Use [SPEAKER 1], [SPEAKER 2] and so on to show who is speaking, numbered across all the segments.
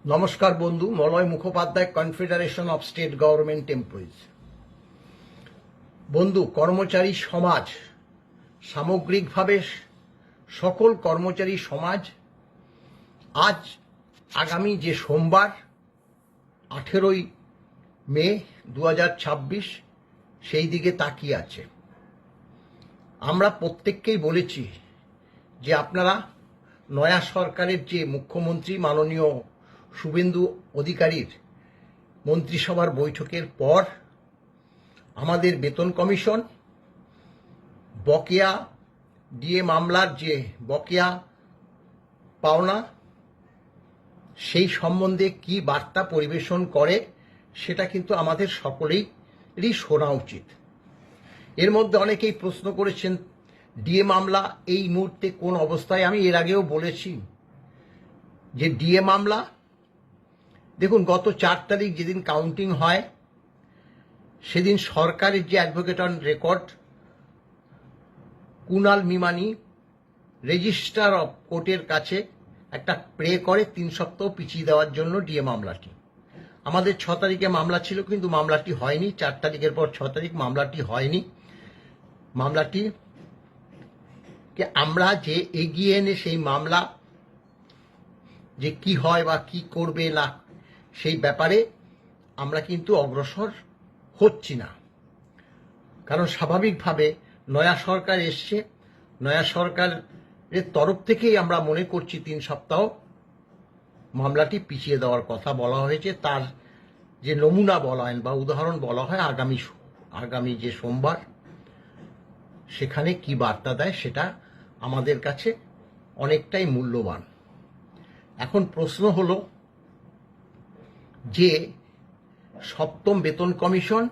[SPEAKER 1] নমস্কার বন্ধু, Malay Mukhopadhyay, confederation of state government employees. বন্ধু, কর্মচারী সমাজ সামগ্রিকভাবে সকল কর্মচারী সমাজ আজ আগামী যে সোমবার 18ই মে 2026 সেই দিকে তাকিয়ে আছে। আমরা প্রত্যেককেই বলেছি যে আপনারা নয়া সরকারের যে মুখ্যমন্ত্রী মাননীয় শুভেন্দু অধিকারীর মন্ত্রিসভার বৈঠকের পর আমাদের বেতন কমিশন বকেয়া ডিএ মামলার যে বকেয়া পাওনা সেই সম্বন্ধে কি বার্তা পরিবেশন করে সেটা কিন্তু আমাদের সকলেরই শোনা উচিত। এর মধ্যে অনেকেই প্রশ্ন করেছেন ডিএ মামলা এই মুহূর্তে কোন অবস্থায়। আমি এর আগেও বলেছি যে ডিএ মামলা, দেখুন, গত 4 তারিখ যেদিন কাউন্টিং হয় সেদিন সরকারের যে advocate on record Kunal Mimani registrar of কোর্টের কাছে একটা প্রে করে 3 সপ্তাহ পিছিয়ে দেওয়ার জন্য ডিএ মামলাটি। আমাদের 6 তারিখে মামলা ছিল, কিন্তু মামলাটি হয়নি। 4 তারিখের পর 6 তারিখ মামলাটি হয়নি। মামলাটি কে আমরা যে এগিয়ে এনে সেই মামলা যে কি হয় বা কি করবে না সেই ব্যাপারে আমরা কিন্তু অগ্রসর হচ্ছি না। কারণ স্বাভাবিকভাবে নয়া সরকার এসছে, নয়া সরকারের তরফ থেকেই আমরা মনে করছি 3 সপ্তাহ মামলাটি পিছিয়ে দেওয়ার কথা বলা হয়েছে। তার যে নমুনা বলা হয় বা উদাহরণ বলা হয় আগামী যে সোমবার, সেখানে কি বার্তা দেয় সেটা আমাদের কাছে অনেকটাই মূল্যবান। এখন প্রশ্ন হলো যে 7ম বেতন কমিশন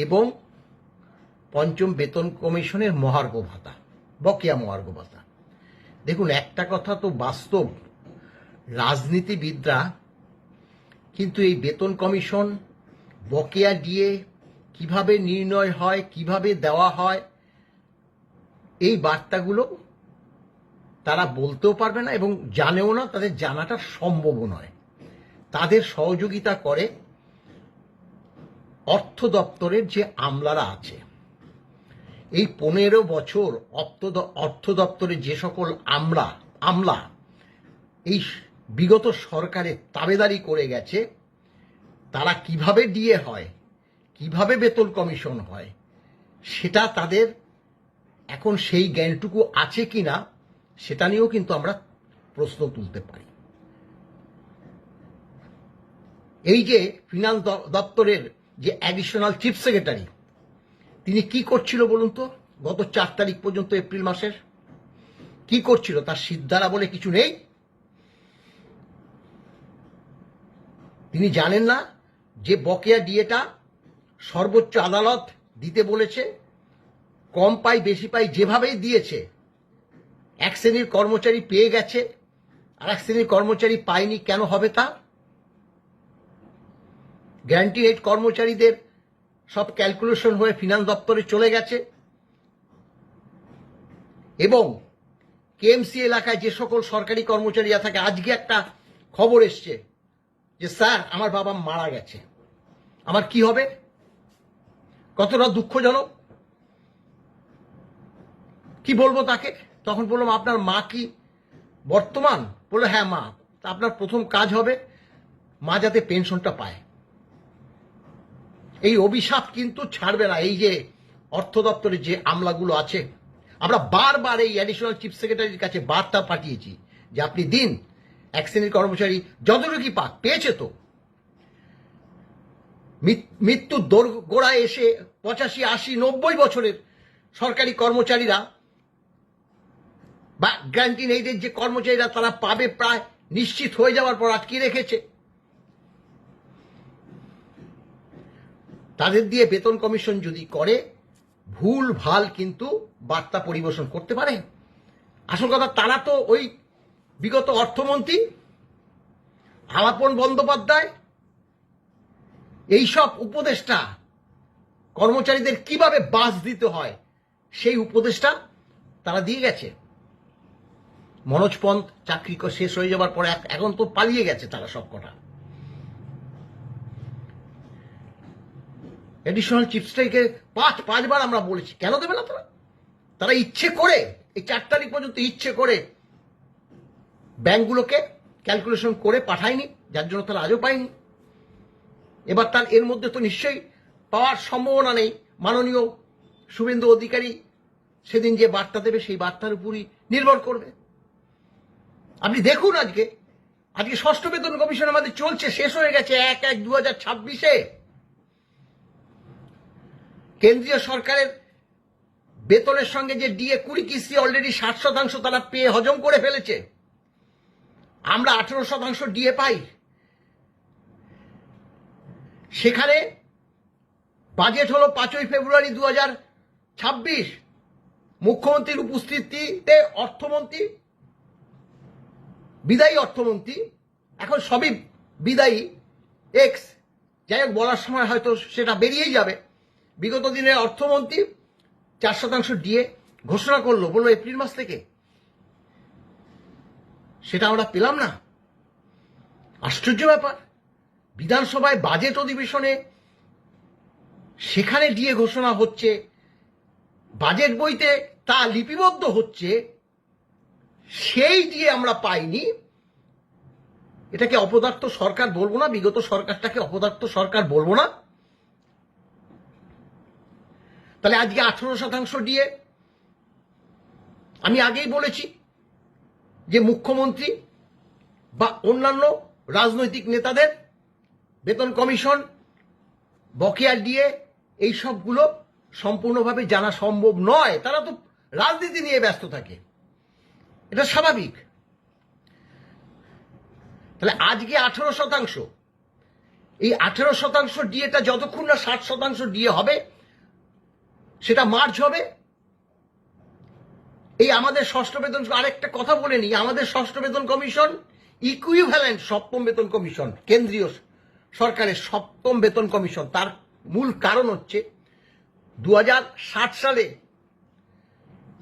[SPEAKER 1] এবং 5ম বেতন কমিশনের মহার্ঘ ভাতা, বকেয়া মহার্ঘ ভাতা। দেখুন, একটা কথা তো বাস্তব, রাজনীতিবিদরা কিন্তু এই বেতন কমিশন বকেয়া দিয়ে কিভাবে নির্ণয় হয়, কিভাবে দেওয়া হয়, এই বার্তাগুলো তারা বলতেও পারবে না এবং জানেও না, তাদের জানাটা সম্ভব নয়। তাদের সহযোগিতা করে অর্থ দপ্তরের যে আমলারা আছে। এই 15 বছর অর্থ দপ্তরের যে সকল আমলা এই বিগত সরকারের তাবেদারি করে গেছে, তারা কিভাবে ডিএ হয়, কিভাবে বেতন কমিশন হয়, সেটা তাদের এখন সেই জ্ঞানটুকু আছে কিনা সেটা নিয়েও কিন্তু আমরা প্রশ্ন তুলতে পারি। এই যে ফিনান্স দপ্তরের যে অ্যাডিশনাল চিফ সেক্রেটারি, তিনি কি করছিল বলুন তো? গত 4 তারিখ পর্যন্ত এপ্রিল মাসের কি করছিল? তার সিদ্ধারা বলে কিছু নেই? তিনি জানেন না যে বকেয়া ডিএটা সর্বোচ্চ আদালত দিতে বলেছে? কম পাই বেশি পাই যেভাবেই দিয়েছে, এক শ্রেণীর কর্মচারী পেয়ে গেছে আর এক শ্রেণীর কর্মচারী পায়নি। কেন হবে তা? গ্যারান্টি রেট কর্মচারীদের সব ক্যালকুলেশন হয়ে ফিনান্স দপ্তরে চলে গেছে এবং কেএমসি এলাকায় যে সকল সরকারি কর্মচারীরা থাকে, আজকে একটা খবর এসছে যে স্যার আমার বাবা মারা গেছে, আমার কি হবে? কতটা দুঃখজনক! কি বলবো তাকে? তখন বললাম আপনার মা কি বর্তমান? বললো হ্যাঁ মা। তা আপনার প্রথম কাজ হবে মা যাতে পেনশনটা পায়। এই অভিশাপ কিন্তু ছাড়বে না। এই যে অর্থ দপ্তরের যে আমলাগুলো আছে, আমরা বারবার এই অ্যাডিশনাল চিফ সেক্রেটারির কাছে বার্তা পাঠিয়েছি যে আপনি দিন, এক শ্রেণীর কর্মচারী যতটুকু পাক পেয়েছে তো। মৃত্যুর দোরগোড়ায় এসে 85, 80, 90 বছরের সরকারি কর্মচারীরা বা গ্যারান্টি নেইদের যে কর্মচারীরা তারা পাবে প্রায় নিশ্চিত হয়ে যাওয়ার পর আটকে রেখেছে। তাদের দিয়ে বেতন কমিশন যদি করে, ভুল ভাল কিন্তু বার্তা পরিবেশন করতে পারে। আসল কথা, তারা তো ওই বিগত অর্থমন্ত্রী আলাপন বন্দ্যোপাধ্যায় এইসব উপদেষ্টা কর্মচারীদের কিভাবে বাস দিতে হয় সেই উপদেশটা তারা দিয়ে গেছে। মনোজ পন্থ চাকরি শেষ হয়ে যাবার পরে এখন তো পালিয়ে গেছে তারা সব কটা। এডিশনাল চিফ স্ট্রাইকে পাঁচবার আমরা বলেছি, কেন দেবে না তারা? তারা ইচ্ছে করে এই 4 তারিখ পর্যন্ত ইচ্ছে করে ব্যাংকগুলোকে ক্যালকুলেশন করে পাঠায়নি, যার জন্য তারা আজও পায়নি। এবার তার এর মধ্যে তো নিশ্চয়ই পাওয়ার সম্ভাবনা নেই। মাননীয় শুভেন্দু অধিকারী সেদিন যে বার্তা দেবে সেই বার্তার উপরই নির্ভর করবে। আপনি দেখুন আজকে ষষ্ঠ বেতন কমিশন আমাদের চলছে, শেষ হয়ে গেছে 1/1/2026। কেন্দ্রীয় সরকারের বেতনের সঙ্গে যে ডিএ 20 কিস্তি অলরেডি 60% তারা পেয়ে হজম করে ফেলেছে। আমরা 18% ডিএ পাই। সেখানে বাজেট হলো 5ই ফেব্রুয়ারি 2026। মুখ্যমন্ত্রীর উপস্থিতিতে অর্থমন্ত্রী, বিদায়ী অর্থমন্ত্রী, এখন সবই বিদায়ী এক্স, যাই হোক বলার সময় হয়তো সেটা বেরিয়েই যাবে। বিগত দিনের অর্থমন্ত্রী 4% ডিএ ঘোষণা করলো, বললো এপ্রিল মাস থেকে। সেটা আমরা পেলাম না। আশ্চর্য ব্যাপার। বিধানসভায় বাজেট অধিবেশনে সেখানে ডিএ ঘোষণা হচ্ছে, বাজেট বইতে তা লিপিবদ্ধ হচ্ছে, সেই ডিএ আমরা পাইনি। এটাকে অপদার্থ সরকার বলবো না? বিগত সরকারটাকে অপদার্থ সরকার বলবো না? তাহলে আজকে 18% ডিএ। আমি আগেই বলেছি যে মুখ্যমন্ত্রী বা অন্যান্য রাজনৈতিক নেতাদের বেতন কমিশন, বকেয়া ডিএ, এই সবগুলো সম্পূর্ণভাবে জানা সম্ভব নয়। তারা তো রাজনীতি নিয়ে ব্যস্ত থাকে, এটা স্বাভাবিক। তাহলে আজকে 18%, এই 18% ডিএটা যতক্ষণ না 60% ডিএ হবে, সেটা মার্চ হবে। এই আমাদের ষষ্ঠ বেতন, আরেকটা কথা বলে নিই, আমাদের ষষ্ঠ বেতন কমিশন ইকুইভ্যালেন্ট সপ্তম বেতন কমিশন, কেন্দ্রীয় সরকারের সপ্তম বেতন কমিশন। তার মূল কারণ হচ্ছে 2060 সালে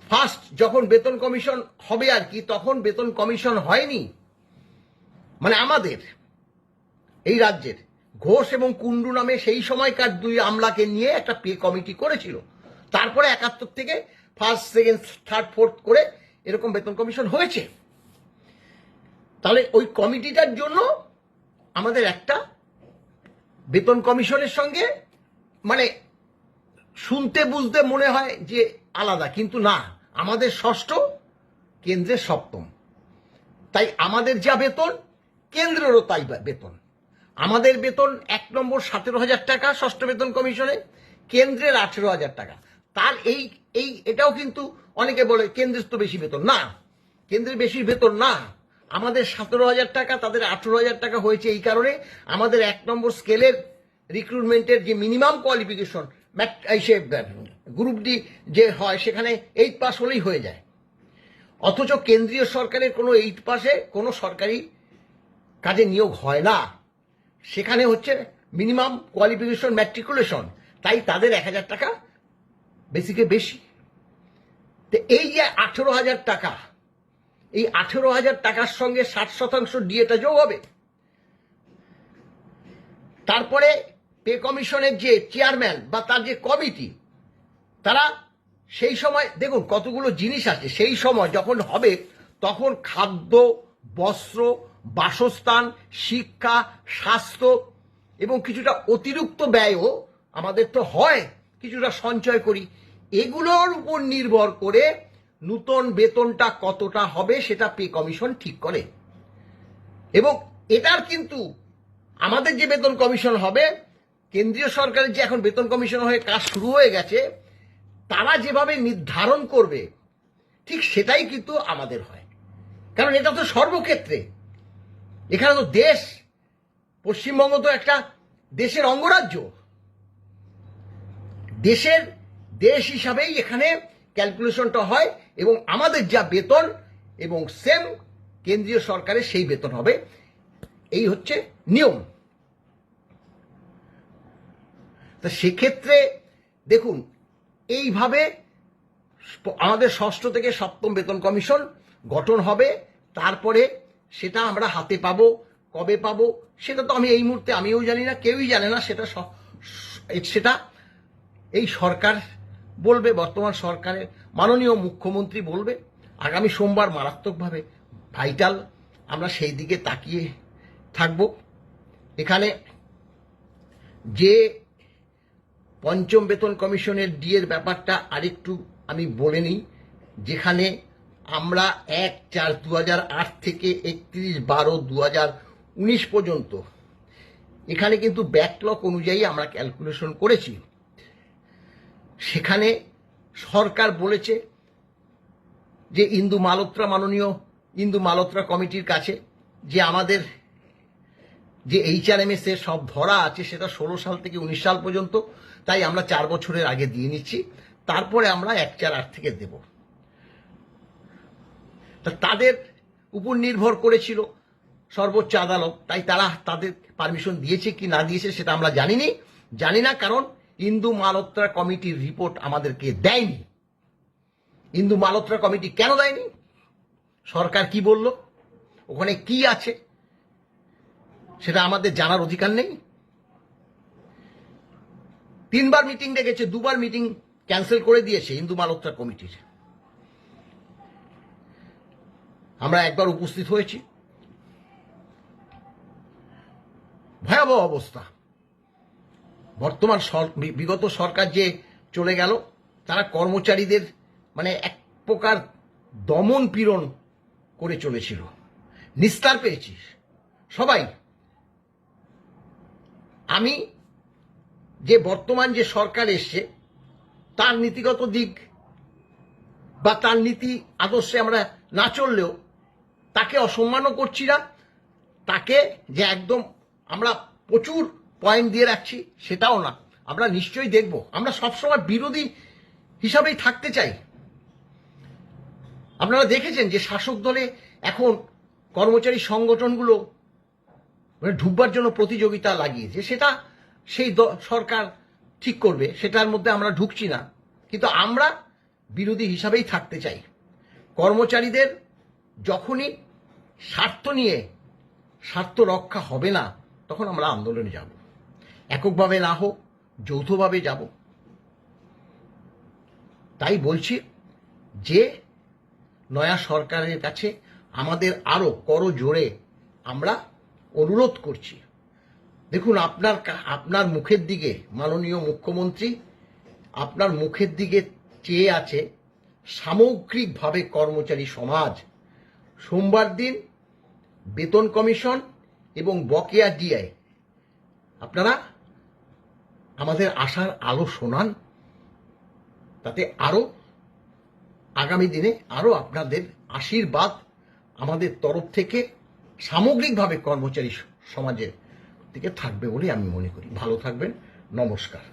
[SPEAKER 1] ফার্স্ট যখন বেতন কমিশন হবে আর কি, তখন বেতন কমিশন হয়নি। মানে আমাদের এই রাজ্যের ঘোষ এবং কুন্ডু নামে সেই সময়কার 2 আমলাকে নিয়ে একটা পে কমিটি করেছিল। তারপরে 71 থেকে ফার্স্ট, সেকেন্ড, থার্ড, ফোর্থ করে এরকম বেতন কমিশন হয়েছে। তাহলে ওই কমিটিটার জন্য আমাদের একটা বেতন কমিশনের সঙ্গে, মানে শুনতে বুঝতে মনে হয় যে আলাদা, কিন্তু না, আমাদের ষষ্ঠ, কেন্দ্রের সপ্তম। তাই আমাদের যা বেতন, কেন্দ্রেরও তাই বেতন। আমাদের বেতন 1 নম্বর 17,000 টাকা ষষ্ঠ বেতন কমিশনে, কেন্দ্রের 18,000 টাকা। তার এটাও কিন্তু অনেকে বলে কেন্দ্রের তো বেশি বেতন। না, কেন্দ্রের বেশি বেতন না। আমাদের 17,000 টাকা, তাদের 18,000 টাকা হয়েছে এই কারণে আমাদের 1 নম্বর স্কেলের রিক্রুটমেন্টের যে মিনিমাম কোয়ালিফিকেশন, গ্রুপ ডি যে হয়, সেখানে 8 পাস হলেই হয়ে যায়। অথচ কেন্দ্রীয় সরকারের কোনো 8 পাসে কোনো সরকারি কাজে নিয়োগ হয় না। সেখানে হচ্ছে মিনিমাম কোয়ালিফিকেশন ম্যাট্রিকুলেশন, তাই তাদের 1,000 টাকা বেসিকে বেশি। তো এই যে 18,000 টাকা, এই 18,000 টাকার সঙ্গে 60% ডিএটা যোগ হবে। তারপরে পে কমিশনের যে চেয়ারম্যান বা তার যে কমিটি, তারা সেই সময় দেখুন কতগুলো জিনিস আছে। সেই সময় যখন হবে তখন খাদ্য, বস্ত্র, বাসস্থান, শিক্ষা, স্বাস্থ্য এবং কিছুটা অতিরিক্ত ব্যয়ও আমাদের তো হয়, কিছুটা সঞ্চয় করি। এগুলোর উপর নির্ভর করে নূতন বেতনটা কতটা হবে সেটা পে কমিশন ঠিক করে। এবং এটার কিন্তু আমাদের যে বেতন কমিশন হবে, কেন্দ্রীয় সরকারের যে এখন বেতন কমিশন হয়ে কাজ শুরু হয়ে গেছে, তারা যেভাবে নির্ধারণ করবে ঠিক সেটাই কিন্তু আমাদের হয়। কারণ এটা তো সর্বক্ষেত্রে, এখানে তো দেশ, পশ্চিমবঙ্গ তো একটা দেশের অঙ্গরাজ্য, দেশ হিসাবেই এখানে ক্যালকুলেশনটা হয় এবং আমাদের যা বেতন এবং সেম কেন্দ্রীয় সরকারের সেই বেতন হবে। এই হচ্ছে নিয়ম। তা সেক্ষেত্রে দেখুন, এইভাবে আমাদের ষষ্ঠ থেকে সপ্তম বেতন কমিশন গঠন হবে, তারপরে সেটা আমরা হাতে পাবো। কবে পাবো সেটা তো আমি এই মুহূর্তে আমিও জানি না, কেউই জানে না। সেটা এই সরকার বলবে, বর্তমান সরকারের মাননীয় মুখ্যমন্ত্রী বলবে। আগামী সোমবার মারাত্মকভাবে ভাইটাল, আমরা সেই দিকে তাকিয়ে থাকব। এখানে যে পঞ্চম বেতন কমিশনের ডিএর ব্যাপারটা আরেকটু আমি বলে নিই, যেখানে আমরা 1/4/2008 থেকে 31/12/2019 পর্যন্ত এখানে কিন্তু ব্যাকলগ অনুযায়ী আমরা ক্যালকুলেশন করেছি। সেখানে সরকার বলেছে যে মাননীয় ইন্দু মালহোত্রা কমিটির কাছে যে আমাদের যে HRMS এর সব ধরা আছে সেটা 16 সাল থেকে 19 সাল পর্যন্ত, তাই আমরা 4 বছরের আগে দিয়ে নিচ্ছি, তারপরে আমরা 1/4/8 থেকে দেব। তাদের উপর নির্ভর করেছিল সর্বোচ্চ আদালত, তাই তারা তাদের পারমিশন দিয়েছে কি না দিয়েছে সেটা আমরা জানি না, কারণ ইন্দু মালহোত্রা কমিটির রিপোর্ট আমাদেরকে দেয়নি। ইন্দু মালহোত্রা কমিটি কেন দেয়নি, সরকার কি বলল, ওখানে কি আছে সেটা আমাদের জানার অধিকার নেই। 3 বার মিটিং ডেকেছে, 2 বার মিটিং ক্যান্সেল করে দিয়েছে ইন্দু মালহোত্রা কমিটির। আমরা একবার উপস্থিত হয়েছি, ভয়াবহ অবস্থা। বর্তমান বিগত সরকার যে চলে গেল, তারা কর্মচারীদের মানে এক প্রকার দমন পীড়ন করে চলেছিল। নিস্তার পেয়েছি সবাই। আমি যে বর্তমান যে সরকার এসছে তার নীতিগত দিক বা তার নীতি আদর্শে আমরা না চললেও তাকে অসম্মানও করছি না, তাকে যে একদম আমরা প্রচুর পয়েন্ট দিয়ে রাখছি সেটাও না। আমরা নিশ্চয়ই দেখব, আমরা সবসময় বিরোধী হিসাবেই থাকতে চাই। আপনারা দেখেছেন যে শাসক দলে এখন কর্মচারী সংগঠনগুলো মানে ঢুকবার জন্য প্রতিযোগিতা লাগিয়েছে, সেটা সেই সরকার ঠিক করবে, সেটার মধ্যে আমরা ঢুকছি না, কিন্তু আমরা বিরোধী হিসাবেই থাকতে চাই। কর্মচারীদের যখনই স্বার্থ রক্ষা হবে না, তখন আমরা আন্দোলনে যাব, এককভাবে না হোক যৌথভাবে যাব। তাই বলছি যে নয়া সরকারের কাছে আমাদের আরো করজোড়ে আমরা অনুরোধ করছি। দেখুন, আপনার মুখের দিকে মাননীয় মুখ্যমন্ত্রী আপনার মুখের দিকে চেয়ে আছে সামগ্রিকভাবে কর্মচারী সমাজ। সোমবার দিন বেতন কমিশন এবং বকেয়া ডিআই আপনারা আমাদের আশার আলো শোনান, তাতে আরো আগামী দিনে আরো আপনাদের আশীর্বাদ আমাদের তরফ থেকে সামগ্রিকভাবে কর্মচারী সমাজের দিকে থাকবে বলে আমি মনে করি। ভালো থাকবেন, নমস্কার।